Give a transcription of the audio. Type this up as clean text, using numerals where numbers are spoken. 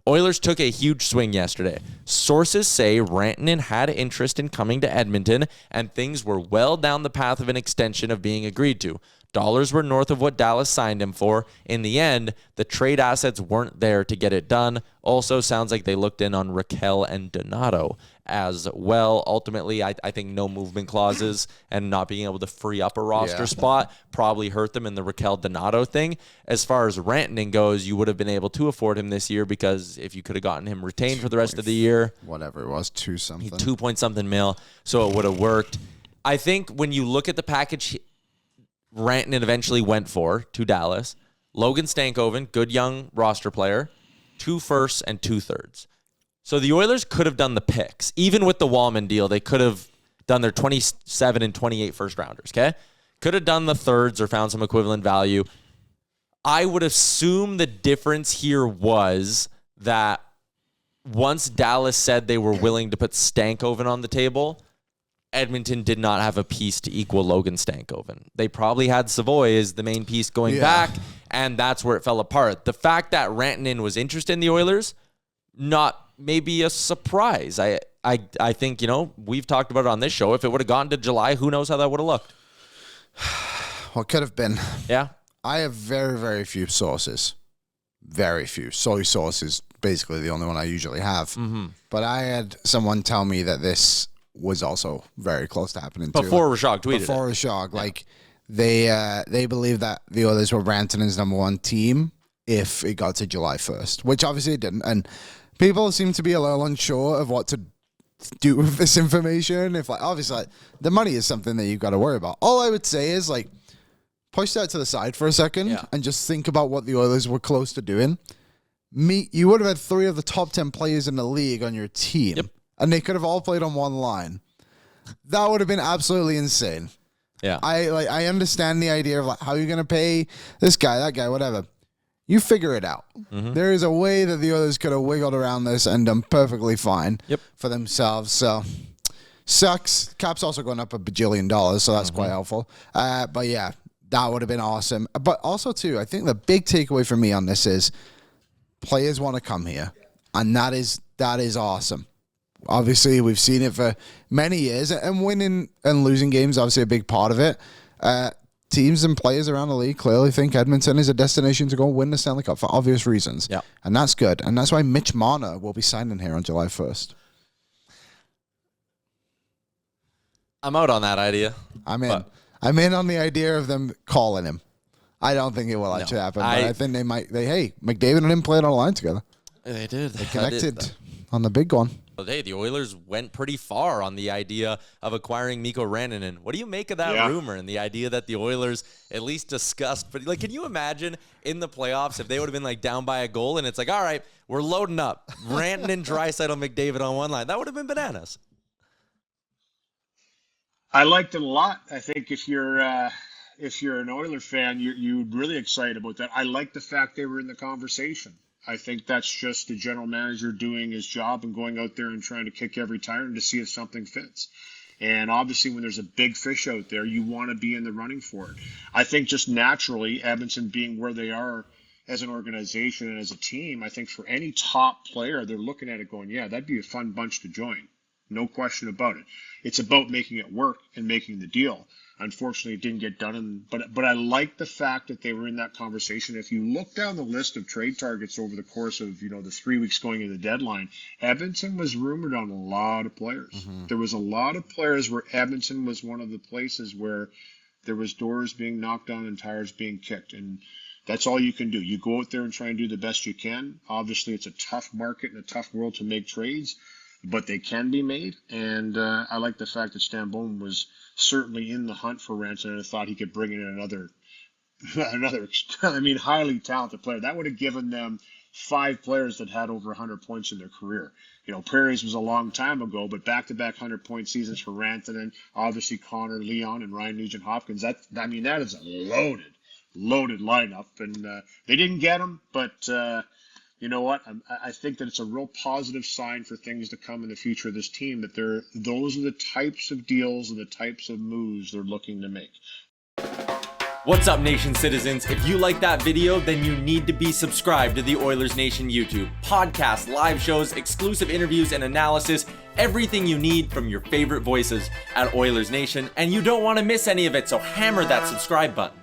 Oilers took a huge swing yesterday. Sources say Rantanen had interest in coming to Edmonton, and things were well down the path of an extension of being agreed to. Dollars were north of what Dallas signed him for. In the end, the trade assets weren't there to get it done. Also, sounds like they looked in on Raquel and Donato as well. Ultimately, I think no movement clauses and not being able to free up a roster spot probably hurt them in the Raquel Donato thing. As far as Rantanen goes, you would have been able to afford him this year because if you could have gotten him retained for the rest of the year. Whatever it was, 2-something. 2-point-something mil, so it would have worked. I think when you look at the package Rantanen eventually went for to Dallas, Logan Stankoven, good young roster player, 2 firsts and 2 thirds. So the Oilers could have done the picks. Even with the Wallman deal, they could have done their 27 and 28 first rounders, okay? Could have done the thirds or found some equivalent value. I would assume the difference here was that once Dallas said they were willing to put Stankoven on the table, Edmonton did not have a piece to equal Logan Stankoven. They probably had Savoy as the main piece going back, and that's where it fell apart. The fact that Rantanen was interested in the Oilers, not maybe a surprise. I think, we've talked about it on this show. If it would have gone to July, who knows how that would have looked. Well, it could have been. Yeah. I have very, very few sources. Very few. Soy sauce is basically the only one I usually have. Mm-hmm. But I had someone tell me that this was also very close to happening too. Before Rashog tweeted Before Rashog. Like, they believe that the Oilers were Rantanen's number one team if it got to July 1st, which obviously it didn't. And people seem to be a little unsure of what to do with this information. If, obviously, the money is something that you've got to worry about. All I would say is, push that to the side for a second and just think about what the Oilers were close to doing. You would have had 3 of the top 10 players in the league on your team. Yep. And they could have all played on one line. That would have been absolutely insane. Yeah. I understand the idea of how you're going to pay this guy, that guy, whatever. You figure it out. Mm-hmm. There is a way that the Oilers could have wiggled around this and done perfectly fine for themselves. So, sucks. Cap's also going up $1 bajillion, so that's quite helpful. But yeah, that would have been awesome. But also, too, I think the big takeaway for me on this is players want to come here. And that is awesome. Obviously, we've seen it for many years, and winning and losing games is obviously a big part of it. Teams and players around the league clearly think Edmonton is a destination to go win the Stanley Cup for obvious reasons. Yeah. And that's good. And that's why Mitch Marner will be signing here on July 1st. I'm out on that idea. I'm in on the idea of them calling him. I don't think it will actually happen, but I think they might. Hey, McDavid and him played on a line together. They did. They connected on the big one. Hey, the Oilers went pretty far on the idea of acquiring Mikko Rantanen. What do you make of that rumor and the idea that the Oilers at least discussed? But can you imagine in the playoffs if they would have been down by a goal and it's all right, we're loading up Rantanen, Draisaitl, McDavid on one line? That would have been bananas. I liked it a lot. I think if you're an Oilers fan, you're really excited about that. I like the fact they were in the conversation. I think that's just the general manager doing his job and going out there and trying to kick every tire and to see if something fits. And obviously, when there's a big fish out there, you want to be in the running for it. I think just naturally, Edmonton being where they are as an organization and as a team, I think for any top player, they're looking at it going, yeah, that'd be a fun bunch to join. No question about it. It's about making it work and making the deal. Unfortunately, it didn't get done. But I like the fact that they were in that conversation. If you look down the list of trade targets over the course of the 3 weeks going into the deadline, Edmonton was rumored on a lot of players. Mm-hmm. There was a lot of players where Edmonton was one of the places where there was doors being knocked on and tires being kicked. And that's all you can do. You go out there and try and do the best you can. Obviously, it's a tough market and a tough world to make trades, but they can be made. And I like the fact that Stan Bowman was certainly in the hunt for Rantanen and thought he could bring in another, highly talented player. That would have given them 5 players that had over 100 points in their career. Prairies was a long time ago, but back-to-back 100-point seasons for Rantanen, obviously Connor, Leon, and Ryan Nugent-Hopkins. That is a loaded lineup. And they didn't get him, but you know what? I think that it's a real positive sign for things to come in the future of this team, that those are the types of deals and the types of moves they're looking to make. What's up, Nation citizens? If you like that video, then you need to be subscribed to the Oilers Nation YouTube. Podcasts, live shows, exclusive interviews, and analysis. Everything you need from your favorite voices at Oilers Nation. And you don't want to miss any of it, so hammer that subscribe button.